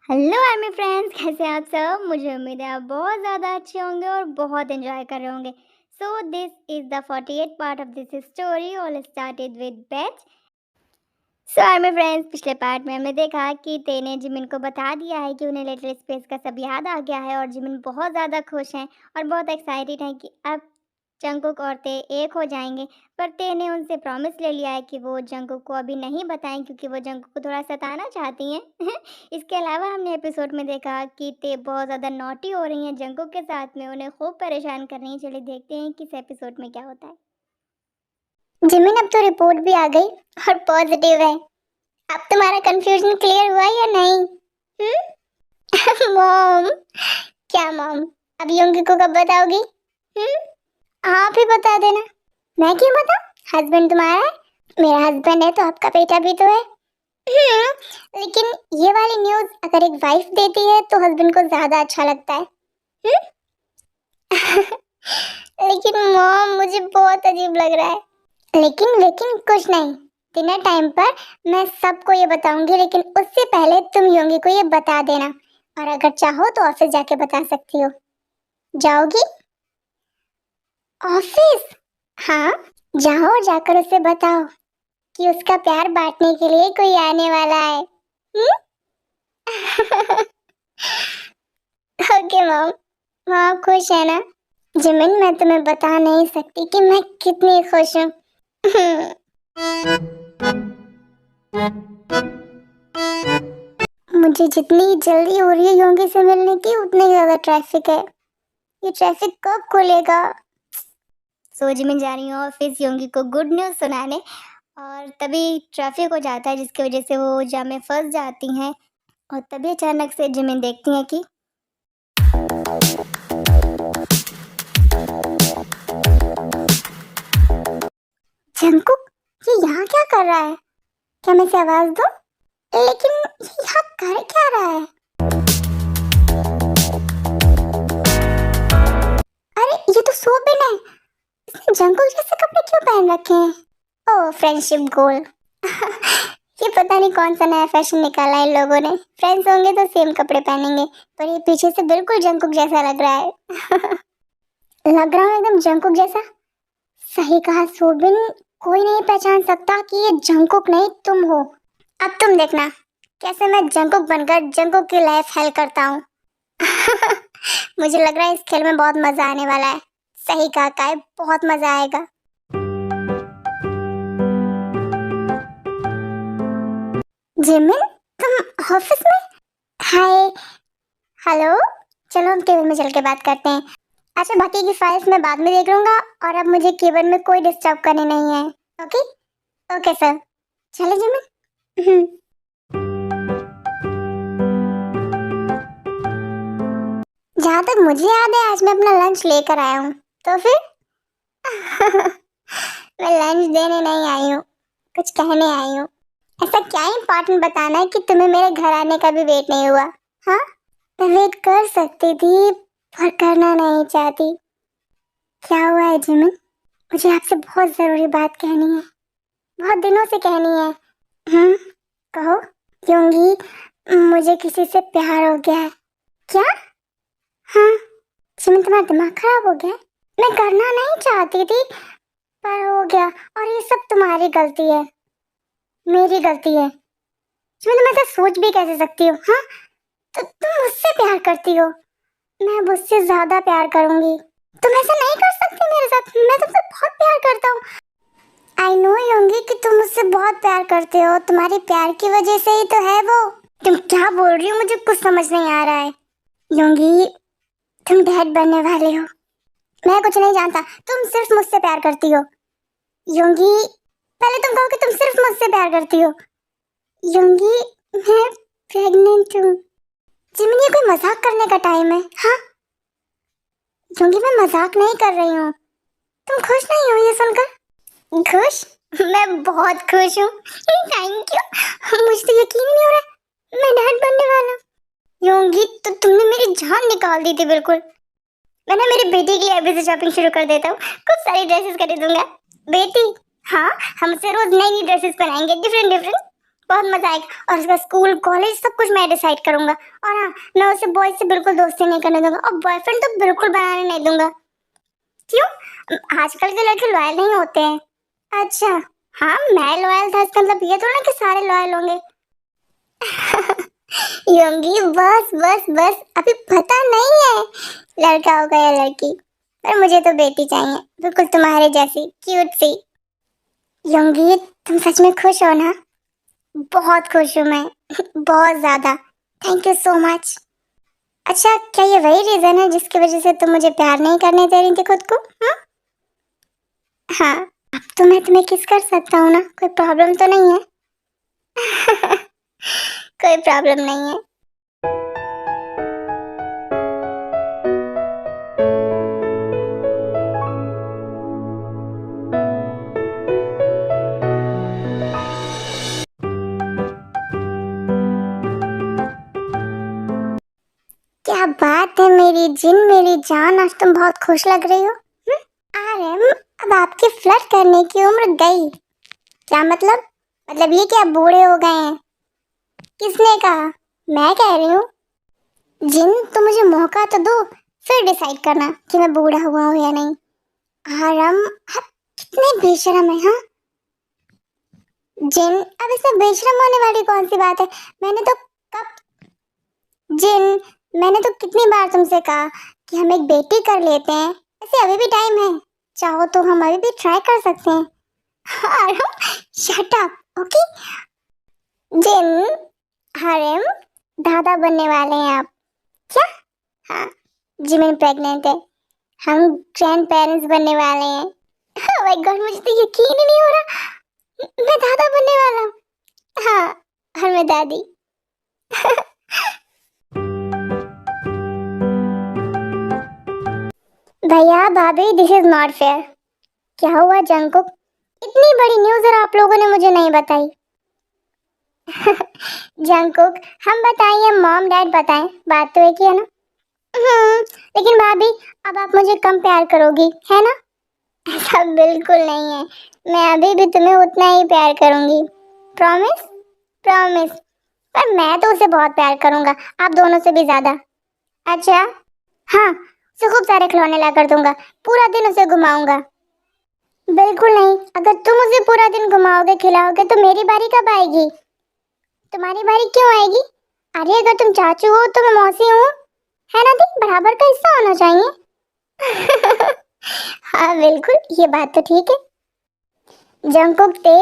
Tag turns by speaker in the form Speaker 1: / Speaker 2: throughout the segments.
Speaker 1: Hello army friends, कैसे हैं आप सब। मुझे उम्मीद है आप बहुत ज़्यादा अच्छे होंगे और बहुत एंजॉय कर रहे होंगे। So this is the 48 part of this story. All started with batch. So army friends, पिछले पार्ट में हमने देखा कि ते ने जिमिन को बता दिया है कि उन्हें लिटिल स्पेस का सब याद आ गया है और जिमिन बहुत ज़्यादा खुश हैं और बहुत एक्साइटेड हैं कि अब जंगकुक और ते एक हो जाएंगे। पर ते ने उनसे प्रॉमिस ले लिया है कि वो जंगकुक को अभी नहीं बताएं, क्योंकि वो जंगकुक को थोड़ा सताना चाहती हैं। इसके अलावा हमने एपिसोड में देखा कि ते बहुत ज़्यादा नॉटी हो रही हैं जंगकुक के साथ में, उन्हें खूब परेशान कर रही हैं। चलिए देखते हैं कि इस एपिसोड में क्या होता है। जिमिन, अब तो रिपोर्ट भी आ गई और पॉजिटिव है। अब तुम्हारा कंफ्यूजन क्लियर हुआ या नहीं? मॉम, क्या मॉम, अब योंगी को कब बताओगी? आप ही बता देना। मैं क्यों बताऊं? हस्बैंड तुम्हारा है, मेरा हस्बैंड है तो आपका बेटा भी तो है। लेकिन ये वाली न्यूज़ अगर एक वाइफ देती है तो हस्बैंड को ज्यादा अच्छा लगता है। लेकिन मॉम, मुझे बहुत अजीब लग रहा है। लेकिन कुछ नहीं, डिनर टाइम पर मैं सबको ये बताऊंगी, लेकिन उससे पहले तुम योंगी को ये बता देना, और अगर चाहो तो ऑफिस जाके बता सकती हो। जाओगी ऑफिस? हाँ, जाओ और जाकर उसे बताओ कि उसका प्यार बांटने के लिए कोई आने वाला है। ओके मॉम, आप खुश है ना? जिमिन, मैं तुम्हें बता नहीं सकती कि मैं कितनी खुश हूँ। मुझे जितनी जल्दी हो रही है योंगी से मिलने की, उतनी ज्यादा ट्रैफिक है। ये ट्रैफिक कब खुलेगा? सो जिमिन जा रही हूँ ऑफिस योंगी को गुड न्यूज़ सुनाने, और तभी ट्रैफिक हो जाता है जिसकी वजह से वो जाम में फंस जाती हैं। और तभी अचानक से जिमिन देखती हैं कि जंगकुक ये यहाँ क्या कर रहा है? क्या मैं इसे आवाज दूं? लेकिन ये यहाँ कर क्या रहा है? अरे ये तो सोबिन है, इसने जंगकुक जैसे कपड़े क्यों पहन रखे हैं? ओह, फ्रेंडशिप गोल। ये पता नहीं कौन सा नया फैशन निकाला है इन लोगों ने। फ्रेंड्स होंगे तो सेम कपड़े पहनेंगे, पर ये पीछे से बिल्कुल जंगकुक जैसा लग रहा है। लग रहा है एकदम जंगकुक जैसा। सही कहा सोबिन, कोई नहीं पहचान सकता कि ये जंगकुक नहीं तुम हो। अब तुम देखना कैसे मैं जंगकुक बनकर जंगकुक की लाइफ हेल करता हूँ। मुझे लग रहा है इस खेल में बहुत मजा आने वाला है। सही कहा काय, बहुत मजा आएगा। जिमिन, तुम ऑफिस में? हाय, हेलो। चलो हम केबिन में चल के बात करते हैं। अच्छा, बाकी की फाइल्स मैं बाद में देख लूंगा, और अब मुझे केबिन में कोई डिस्टर्ब करने नहीं है। Okay okay sir. चले जिमिन। जहाँ तक मुझे याद है आज मैं अपना लंच लेकर आया हूँ, तो फिर मैं लंच देने नहीं आई हूँ, कुछ कहने आई हूँ। ऐसा क्या इम्पोर्टेंट बताना है कि तुम्हें मेरे घर आने का भी वेट नहीं हुआ? हाँ, मैं वेट कर सकती थी पर करना नहीं चाहती। क्या हुआ है जिमिन? मुझे आपसे बहुत ज़रूरी बात कहनी है, बहुत दिनों से कहनी है। कहो। योंगी, मुझे किसी से प्यार हो गया है। क्या? हाँ जिमिन, तुम्हारा दिमाग खराब हो गया? मैं करना नहीं चाहती थी पर हो गया, और ये सब तुम्हारी गलती है, मेरी गलती है। जिमिन, तुम ऐसा सोच भी कैसे सकती हो? हाँ, तो तुम मुझसे प्यार करती हो, मैं अब उससे ज्यादा प्यार करूंगी। तुम ऐसा नहीं कर सकती मेरे साथ, मैं तुमसे बहुत प्यार करता हूँ। आई नो योंगी कि तुम मुझसे बहुत प्यार करते हो, तुम्हारे प्यार की वजह से ही तो है वो। तुम क्या बोल रही हो? मुझे कुछ समझ नहीं आ रहा है। योंगी, तुम डैड बनने वाले हो। मैं कुछ नहीं जानता, तुम सिर्फ मुझसे प्यार करती हो। योंगी, पहले तुम कहो कि तुम सिर्फ मुझसे प्यार करती हो। योंगी, मैं प्रेग्नेंट हूँ। जिमिन, ये कोई मजाक करने का टाइम है? हाँ योंगी, मैं मजाक नहीं कर रही हूँ। तुम खुश नहीं हो ये सुनकर? खुश? मैं बहुत खुश हूँ। Thank you. मुझे तो यकीन नहीं हो रहा मैं डैड बनने वाला हूँ। योंगी, तो तुमने मेरी जान निकाल दी थी बिल्कुल। मैं ना मेरी बेटी के लिए अभी से शॉपिंग शुरू कर देता हूँ, खूब सारी ड्रेसेस खरीदूंगा। बेटी? हाँ, हम उसे रोज नई नई ड्रेसेस पहनाएंगे, डिफरेंट डिफरेंट। बहुत मजा आएगा। और उसका स्कूल कॉलेज सब कुछ मैं डिसाइड करूंगा। और हाँ, मैं उसे बॉयज से बिल्कुल दोस्ती नहीं करने दूंगा और बॉयफ्रेंड तो बिल्कुल बनाने नहीं दूंगा। क्यों? आजकल के लड़के लॉयल नहीं होते हैं। अच्छा, हाँ मैं लॉयल था इसका मतलब ये थोड़ा ना कि सारे लॉयल होंगे। योंगी बस बस बस, अभी पता नहीं है लड़का होगा या लड़की, पर मुझे तो बेटी चाहिए, बिल्कुल तुम्हारे जैसी क्यूट सी। योंगी तुम सच में खुश हो ना? बहुत खुश हूँ मैं। बहुत ज्यादा। Thank you so much. अच्छा, क्या ये वही रीजन है जिसकी वजह से तुम मुझे प्यार नहीं करने दे रही थी खुद को? हाँ, अब तो मैं तुम्हें किस कर सकता हूँ ना, कोई प्रॉब्लम तो नहीं है? कोई प्रॉब्लम नहीं है। क्या बात है मेरी जिन, मेरी जान, आज तुम बहुत खुश लग रही हो। आर्यन, अब आपकी फ्लर्ट करने की उम्र गई। क्या मतलब? मतलब ये कि आप बूढ़े हो गए हैं? किसने कहा? मैं कह रही हूँ। जिन, तो मुझे मौका तो दो, फिर डिसाइड करना कि मैं बूढ़ा हुआ हूँ या नहीं। आर्यन, आप कितने बेशरम है। हाँ जिन, अब इसमें बेशरम होने वाली कौन सी बात है? मैंने तो कब जिन, मैंने तो कितनी बार तुमसे कहा कि हम एक बेटी कर लेते हैं। ऐसे अभी भी टाइम है, चाहो तो हम अभी भी ट्राई कर सकते हैं। आरम, शट अप, ओके? जिन, हरेम, दादा बनने वाले हैं आप। क्या? हाँ, जिमिन प्रेग्नेंट है। हम ग्रैंड पेरेंट्स बनने वाले हैं। ओह माय गॉड, मुझे तो यकीन ही नहीं हो रहा, मैं दादा बनने वाला हूँ। हाँ, और मैं दादी। भैया भाभी, दिस इज नॉट फेयर। क्या हुआ जंकुक? इतनी बड़ी न्यूज़ और आप लोगों ने मुझे नहीं बताई। जंकुक, हम बताएं या मॉम डैड बताएं, बात तो एक ही है ना? लेकिन भाभी, अब आप मुझे कम प्यार करोगी है ना? ऐसा बिल्कुल नहीं है, मैं अभी भी तुम्हें उतना ही प्यार करूंगी। प्रॉमिस? प्रॉमिस। पर मैं तो उसे बहुत प्यार करूंगा, आप दोनों से भी ज्यादा। अच्छा? हाँ, उसे खूब सारे खिलौने ला कर दूंगा, पूरा दिन उसे घुमाऊंगा। बिल्कुल नहीं, अगर तुम उसे पूरा दिन घुमाओगे खिलाओगे तो मेरी बारी कब आएगी? तुम्हारी बारी क्यों आएगी? अरे अगर तुम चाचू हो तो मैं मौसी हूँ, है ना दी? बराबर का हिस्सा होना चाहिए। हाँ बिल्कुल, ये बात तो ठीक है। जंकुक ते,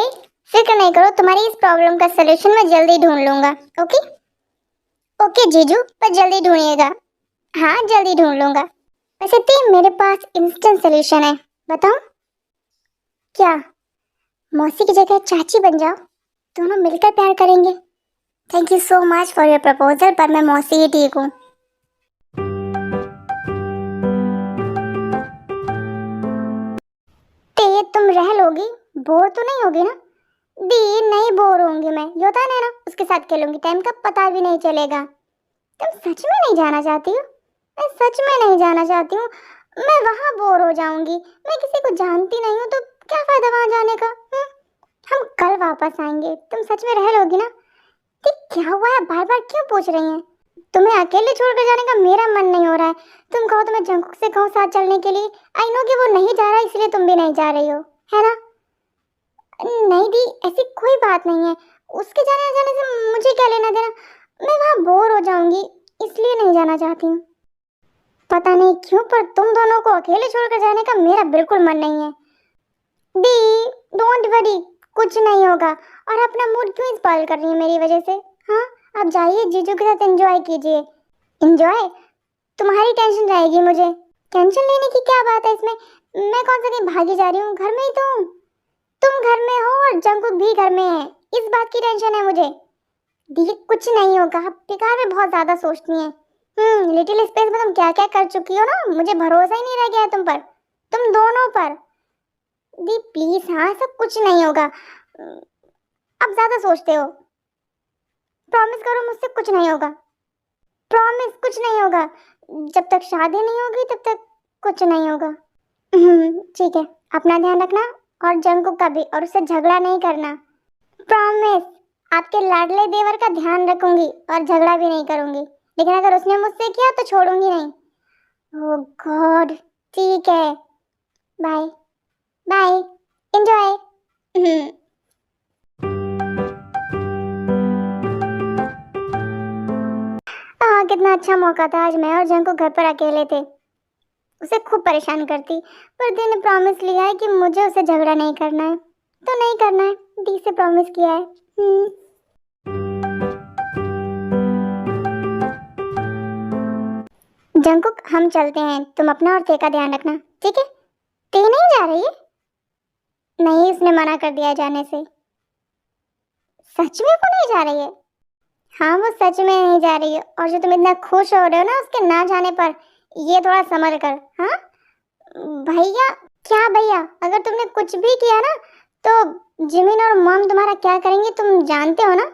Speaker 1: फिक्र नहीं करो, तुम्हारी इस प्रॉब्लम का सलूशन मैं जल्दी ढूंढ लूंगा। ओके? ओके जीजू, पर जल्दी ढूंढिएगा। हाँ जल्दी ढूंढ लूंगा। वैसे ते मेरे पास इंस्टेंट सलूशन है, बताऊं? क्या? मौसी की जगह चाची बन जाओ, दोनों मिलकर प्यार करेंगे। Thank you so much for your proposal, पर मैं मौसी ही ठीक हूँ। ते तुम रह लोगी, बोर तो नहीं होगी ना? दी, नहीं बोर होंगी मैं, ये होता है ना, उसके साथ खेलूंगी, टाइम का पता भी नहीं चलेगा। तुम सच में नहीं जाना चाहती हो? मैं सच में नहीं जाना चाहती हूँ, मैं वहाँ बोर हो जाऊंगी, मैं किसी को जानती नहीं हूँ तो क्या फायदा वहाँ जाने का? हम कल वापस आएंगे, तुम सच में रह लोगी ना? ठीक, क्या हुआ है, बार बार क्यों पूछ रही हैं? तुम्हें अकेले छोड़कर जाने का मेरा मन नहीं हो रहा है। तुम कहो तो मैं जंकुक से कहूँ साथ चलने के लिए। आई नो कि वो नहीं जा रहा, इसलिए तुम भी नहीं जा रही हो, है ना? नहीं दी, ऐसी कोई बात नहीं है, उसके जाने ना जाने से मुझे क्या लेना देना? मैं वहाँ बोर हो जाऊंगी, इसलिए नहीं जाना चाहती हूँ। पता नहीं क्यों, पर तुम दोनों को अकेले छोड़कर जाने का मेरा बिल्कुल मन नहीं है। दी, डोंट वरी, कुछ नहीं होगा। और अपना मूड क्यों स्पॉइल कर रही है मेरी वजह से? हाँ, आप जाइए, जीजू के साथ एंजॉय कीजिए। एंजॉय? तुम्हारी टेंशन रहेगी मुझे। टेंशन लेने की क्या बात है इसमें? मैं कौन सा कहीं भागी जा रही हूँ, घर में ही तो हूँ। तुम घर में हो और जंकुक भी घर में है, इस बात की टेंशन है मुझे। दी, कुछ नहीं होगा, आप बेकार में बहुत ज्यादा सोचती हैं। लिटिल स्पेस में तुम क्या क्या कर चुकी हो ना, मुझे भरोसा ही नहीं रह गया है तुम पर, तुम दोनों पर। दी प्लीज, हाँ सब कुछ नहीं होगा, अब ज्यादा सोचते हो। प्रॉमिस करो मुझसे कुछ नहीं होगा। प्रॉमिस कुछ नहीं होगा, जब तक शादी नहीं होगी तब तक कुछ नहीं होगा। ठीक है, अपना ध्यान रखना, और जंकुक का भी, और उससे झगड़ा नहीं करना। प्रॉमिस। आपके लाडले देवर का ध्यान रखूंगी और झगड़ा भी नहीं करूंगी, लेकिन अगर उसने मुझसे किया तो छोड़ूंगी नहीं। ओह गॉड, ठीक है, बाय बाय, एंजॉय। कितना अच्छा मौका था, आज मैं और जंकुक घर पर अकेले थे। उसे खूब परेशान करती, पर दी ने प्रॉमिस लिया है कि मुझे उसे झगड़ा नहीं करना है, तो नहीं करना है। दी से प्रॉमिस किया है। जंकुक, हम चलते हैं, तुम अपना और ते का ध्यान रखना, ठीक है? ते नहीं जा रही है? नहीं, उसने मना कर दिया जाने से। सच में वो नहीं जा रही है? हाँ, वो सच में नहीं जा रही है। और जो तुम इतना खुश हो रहे हो ना उसके ना जाने पर, ये थोड़ा संभल कर। हाँ भैया? क्या भैया? अगर तुमने कुछ भी किया ना तो जिमिन और मॉम तुम्हारा क्या करेंगे, तुम जानते हो ना?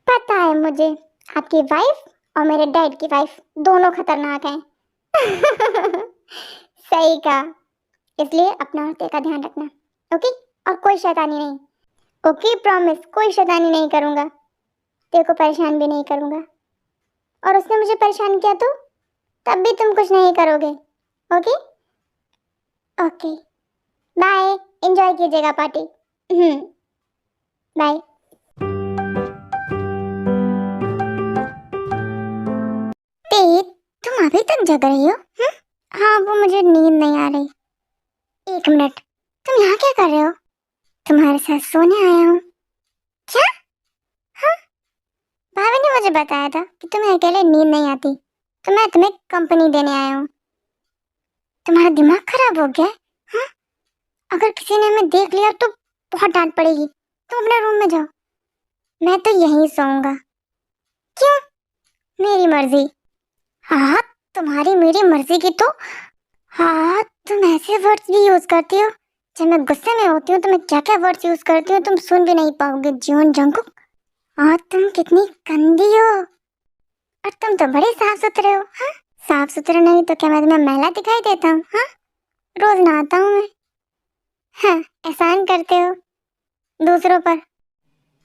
Speaker 1: पता है मुझे, आपकी वाइफ और मेरे डैड की वाइफ दोनों खतरनाक हैं। सही कहा, इसलिए अपना और ते का ध्यान रखना, ओके? और कोई शैतानी नहीं, ओके? प्रॉमिस, कोई शैतानी नहीं करूँगा, ते को परेशान भी नहीं करूँगा। और उसने मुझे परेशान किया तो तब भी तुम कुछ नहीं करोगे, ओके? ओके, बाय, एंजॉय कीजिएगा पार्टी। बाय। ते, तुम अभी तक जग रही हो? हाँ, वो मुझे नींद नहीं आ रही। एक मिनट, तुम यहाँ क्या कर रहे हो? तुम्हारे साथ सोने आया हूँ। क्या? हाँ, भाभी ने मुझे बताया था कि तुम्हें अकेले नींद नहीं आती, तो मैं तुम्हें कंपनी देने आया हूँ। तुम्हारा दिमाग खराब हो गया है? हाँ? अगर किसी ने हमें देख लिया तो बहुत डांट पड़ेगी। तुम अपने रूम में जाओ, मैं तो यहीं सोऊंगा। क्यों? मेरी मर्जी। हाँ, तुम्हारी मेरी मर्जी की तो। हाँ, तुम ऐसे वर्ड्स भी यूज करती हो। जब मैं गुस्से में होती हूँ तो मैं क्या क्या वर्ड्स यूज करती हूँ तुम सुन भी नहीं पाओगे, जीवन जंकुक। और तुम कितनी गंदी हो, और तुम तो बड़े साफ सुथरे हो। हाँ, साफ सुथरे नहीं तो क्या मैं तुम्हें मैला दिखाई देता हूँ? हाँ, रोज नहाता हूँ मैं। हाँ, एहसान करते हो दूसरों पर।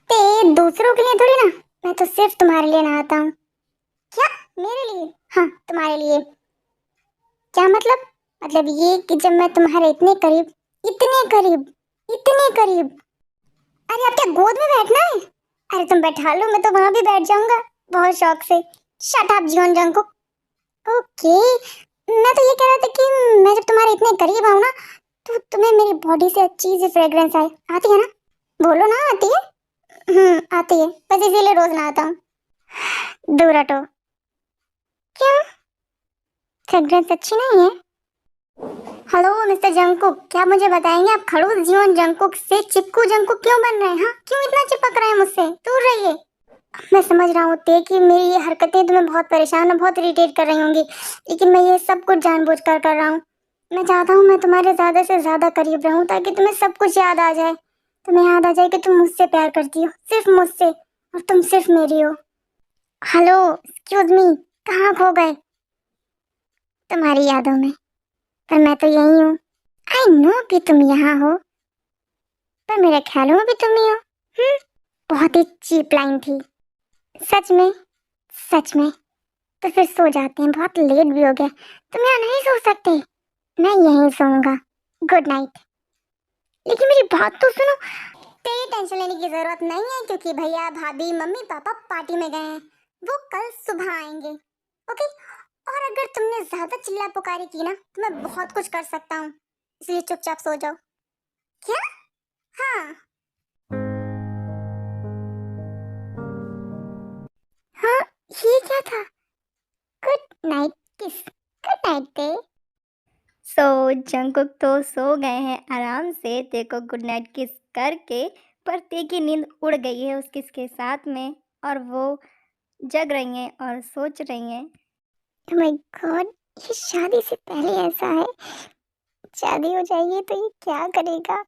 Speaker 1: ते, दूसरों के लिए थोड़ी ना, मैं तो सिर्फ तुम्हारे लिए नहाता हूँ। क्या? मेरे लिए? हाँ, तुम्हारे लिए। क्या मतलब? मतलब ये कि जब मैं तुम्हारे इतने करीब, इतने करीब, इतने करीब। अरे अब क्या गोद में बैठना है? अरे तुम बैठा लो, मैं तो वहां भी बैठ जाऊंगा बहुत शौक से। शट अप जीवन जंकुक। ओके, मैं तो ये कह रहा था कि मैं जब तुम्हारे इतने करीब आऊँ ना तो तुम्हें मेरी बॉडी से अच्छी सी फ्रेग्रेंस आए। आती है ना? बोलो ना, आती है? आती है, बस इसीलिए रोज नहाता हूँ। दूर हटो। क्यों? फ्रेग्रेंस अच्छी नहीं है? हेलो मिस्टर जंकुक, क्या मुझे बताएंगे आप खड़ूस जीवन जंकुक से चिपकू जंकुक क्यों बन रहे हैं? हाँ, क्यों इतना चिपक रहे हैं मुझसे? दूर रहिए। मैं समझ रहा हूँ ते कि मेरी ये हरकतें तुम्हें बहुत परेशान और बहुत इरिटेट कर रही होंगी, लेकिन मैं ये सब कुछ जानबूझकर कर रहा हूँ। मैं चाहता हूँ मैं तुम्हारे ज़्यादा से ज़्यादा करीब रहूँ ताकि तुम्हें सब कुछ याद आ जाए। तुम्हें याद आ जाए कि तुम मुझसे प्यार करती हो, सिर्फ मुझसे, और तुम सिर्फ मेरी हो। हेलो, एक्सक्यूज मी, कहाँ खो गए? तुम्हारी यादों में, पर मैं तो यही हूँ। आई नो कि तुम यहाँ हो, पर मेरे ख्यालों में भी तुम ही हो। बहुत ही चीप लाइन थी। सच में? सच में? तो फिर सो जाते हैं, बहुत लेट भी हो गया। तुम यहाँ नहीं सो सकते? मैं यहीं सोऊंगा। Good night. लेकिन मेरी बात तो सुनो। तेरी टेंशन लेने की जरूरत नहीं है, क्योंकि भैया भाभी मम्मी पापा पार्टी में गए हैं, वो कल सुबह आएंगे, ओके? और अगर तुमने ज्यादा चिल्ला पुकारी की ना तो मैं बहुत कुछ कर सकता हूँ, इसलिए चुपचाप सो जाओ। क्या? हाँ हाँ, ये क्या था? गुड नाइट किस। गुड नाइट ते।
Speaker 2: सो जंकुक तो सो गए हैं आराम से ते को गुड नाइट किस करके, पर ते की नींद उड़ गई है उस किस के साथ में, और वो जग रही हैं और सोच रही हैं।
Speaker 1: Oh my God, ये शादी से पहले ऐसा है, शादी हो जाएगी तो ये क्या करेगा?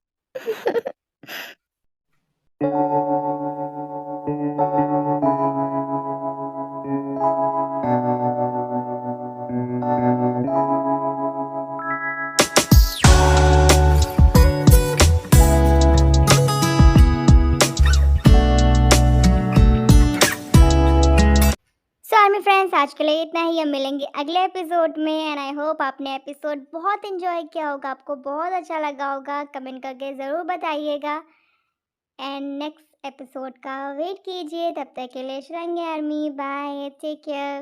Speaker 2: फ्रेंड्स, आज के लिए इतना ही। हम मिलेंगे अगले एपिसोड में एंड आई होप आपने एपिसोड बहुत एंजॉय किया होगा, आपको बहुत अच्छा लगा होगा। कमेंट करके ज़रूर बताइएगा एंड नेक्स्ट एपिसोड का वेट कीजिए। तब तक के लिए Sharanya army, bye, take care.